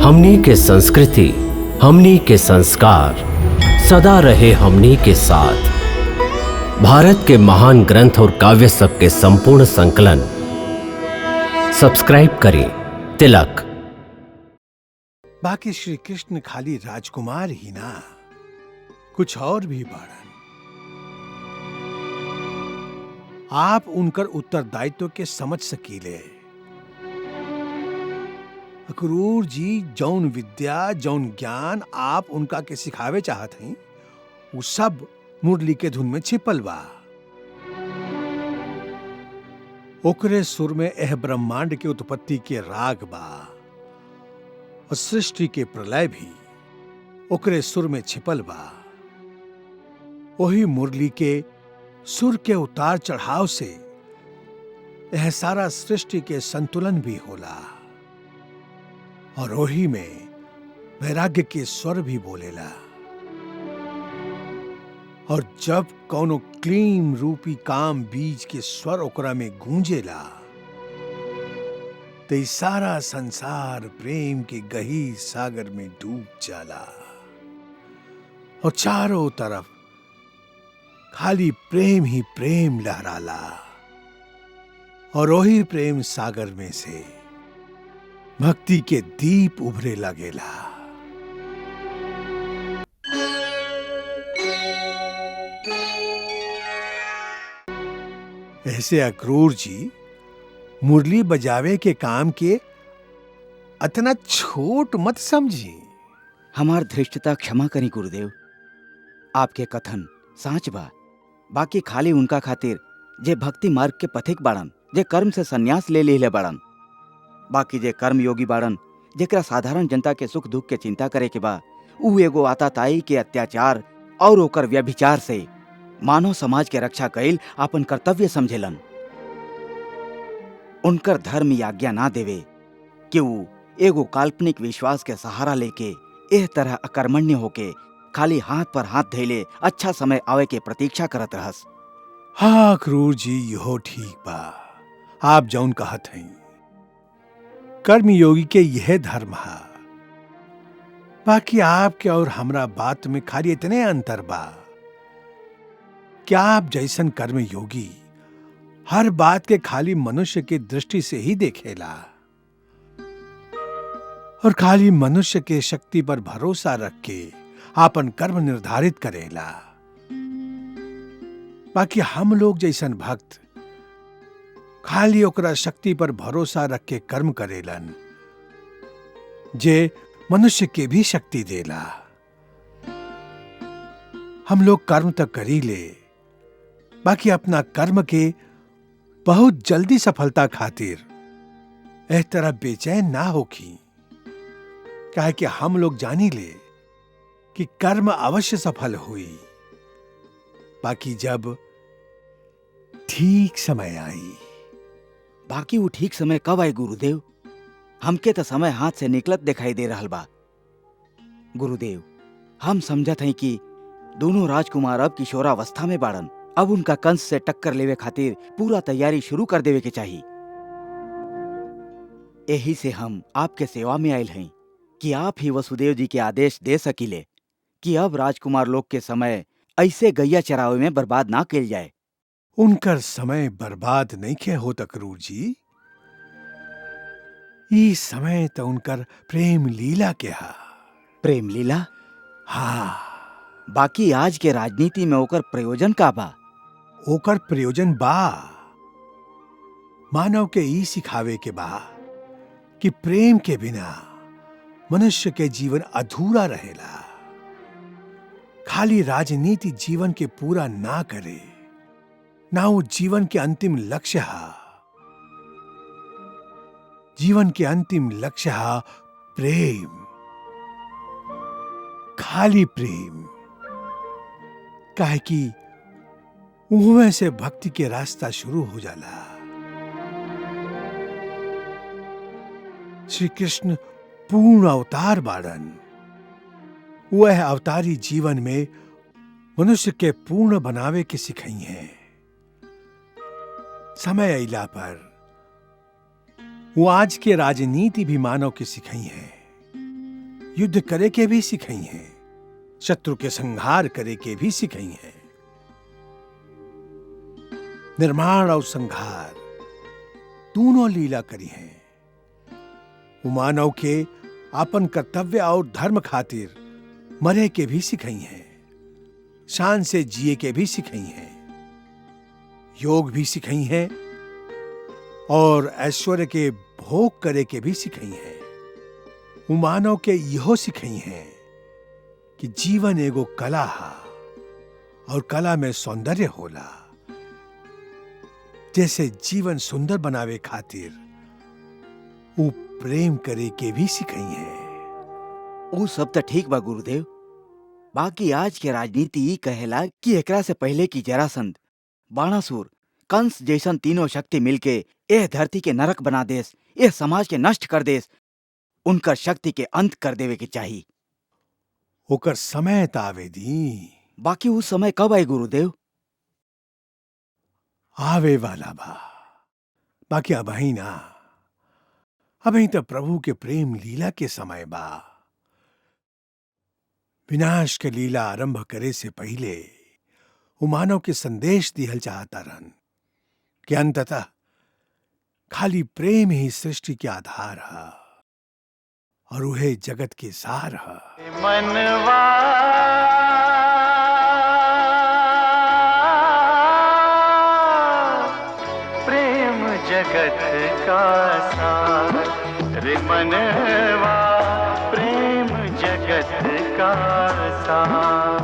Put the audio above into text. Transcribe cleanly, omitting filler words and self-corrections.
हमनी के संस्कृति, हमनी के संस्कार सदा रहे हमनी के साथ। भारत के महान ग्रंथ और काव्य सब के संपूर्ण संकलन सब्सक्राइब करें तिलक। बाकी श्री कृष्ण खाली राजकुमार ही ना, कुछ और भी बाड़न। आप उनकर उत्तरदायित्व के समझ सकीले। अक्रूर जी जौन विद्या जौन ज्ञान आप उनका के सिखावे चाहत हैं, वो सब मुरली के धुन में छिपल बा। ओकरे सुर में एह ब्रह्मांड के उत्पत्ति के राग बा और सृष्टि के प्रलय भी ओकरे सुर में छिपल बा। वही मुरली के सुर के उतार चढ़ाव से यह सारा सृष्टि के संतुलन भी होला और वही में वैराग्य के स्वर भी बोलेला। और जब कौनो क्लीम रूपी काम बीज के स्वर ओकरा में गूंजेला तो ई सारा संसार प्रेम के गहीर सागर में डूब जाला और चारों तरफ खाली प्रेम ही प्रेम लहराला। और वही प्रेम सागर में से भक्ति के दीप उभरे लगेला। ऐसे अक्रूर जी मुरली बजावे के काम के अतना छोट मत समझी। हमार धृष्टता क्षमा करी गुरुदेव। आपके कथन साच बा। बाकी खाली उनका खातिर जे भक्ति मार्ग के पथिक बाड़न, जे कर्म से संन्यास ले ले बाड़न। बाकी जे कर्म योगी बाड़न, जेकरा साधारण जनता के सुख दुख के चिंता करे के बा, ऊ एगो आताताई के अत्याचार और ओकर व्यभिचार से मानव समाज के रक्षा कईल अपन कर्तव्य समझेलन। उनकर धर्म आज्ञा ना देवे कि ऊ एगो काल्पनिक विश्वास के सहारा लेके एह तरह अकर्मण्य होके खाली हाथ पर हाथ धैले अच्छा समय आवे के प्रतीक्षा करत रहस। हाँ अक्रूर जी, यो ठीक बा। आप जौन कहत हैं, कर्म योगी के यह धर्म है। बाकी आपके और हमरा बात में खाली इतने अंतर बा। क्या आप जैसन कर्म योगी हर बात के खाली मनुष्य की दृष्टि से ही देखेला और खाली मनुष्य के शक्ति पर भरोसा रख के आपन कर्म निर्धारित करेला। बाकी हम लोग जैसन भक्त खाली ओकरा शक्ति पर भरोसा रख के कर्म करेलन जे मनुष्य के भी शक्ति देला। हम लोग कर्म तक करी ले, बाकी अपना कर्म के बहुत जल्दी सफलता खातिर एह तरह बेचैन ना होखी। काहे कि हम लोग जानी ले कि कर्म अवश्य सफल हुई, बाकी जब ठीक समय आई। बाकी वो ठीक समय कब आई गुरुदेव? हमके तो समय हाथ से निकलत दिखाई दे रहल बा। गुरुदेव, हम समझत हई कि दोनों राजकुमार अब किशोरावस्था में बाड़न। अब उनका कंस से टक्कर लेवे खातिर पूरा तैयारी शुरू कर देवे के चाहिए। यही से हम आपके सेवा में आयल हई कि आप ही वसुदेव जी के आदेश दे सकीले कि अब राजकुमार लोग के समय ऐसे गैया चरावे में बर्बाद ना किल जाए। उनकर समय बर्बाद नहीं खे होत अक्रूर जी। ई समय तो उनकर प्रेम लीला के हा। प्रेम लीला? हाँ। बाकी आज के राजनीति में ओकर प्रयोजन का बा? ओकर प्रयोजन बा मानव के ई सिखावे के बा कि प्रेम के बिना मनुष्य के जीवन अधूरा रहेला। खाली राजनीति जीवन के पूरा ना करे, ना वो जीवन के अंतिम लक्ष्य है। जीवन के अंतिम लक्ष्य है प्रेम, खाली प्रेम। काहे कि उहमें से भक्ति के रास्ता शुरू हो जाला। श्री कृष्ण पूर्ण अवतार बाड़न। वह अवतारी जीवन में मनुष्य के पूर्ण बनावे के सिखाई हैं। समय अइला पर वो आज के राजनीति भी मानव की सिखाई है। युद्ध करे के भी सिखाई हैं, शत्रु के संहार करे के भी सिखाई हैं। निर्माण और संहार दोनों लीला करी हैं। वो मानव के अपन कर्तव्य और धर्म खातिर मरे के भी सिखाई हैं, शान से जिए के भी सिखाई हैं, योग भी सिखाई हैं और ऐश्वर्य के भोग करे के भी सिखाई हैं। वो मानव के यहो सिखाई हैं कि जीवन एगो कला हा और कला में सौंदर्य होला। जैसे जीवन सुंदर बनावे खातिर वो प्रेम करे के भी सिखाई है। वो सब तो ठीक बा गुरुदेव, बाकी आज के राजनीति ई कहेला कि एकरा से पहले की जरासंध, बाणासुर, कंस जैसन तीनों शक्ति मिलके एह धरती के नरक बना देस, एह समाज के नष्ट कर देस, उनकर शक्ति के अंत कर देवे के चाहिए। ओकर समय तावे दी। बाकी उस समय कब आई गुरुदेव? आवे वाला बा, बाकी अबही ना। अबही तो प्रभु के प्रेम लीला के समय बा। विनाश के लीला आरंभ करे से पहले वो मानव के संदेश दिहल चाहता रहन कि अंततः खाली प्रेम ही सृष्टि के आधार है और वह जगत के सार है। मनवा प्रेम जगत का सार, रे मनवा प्रेम जगत का सार।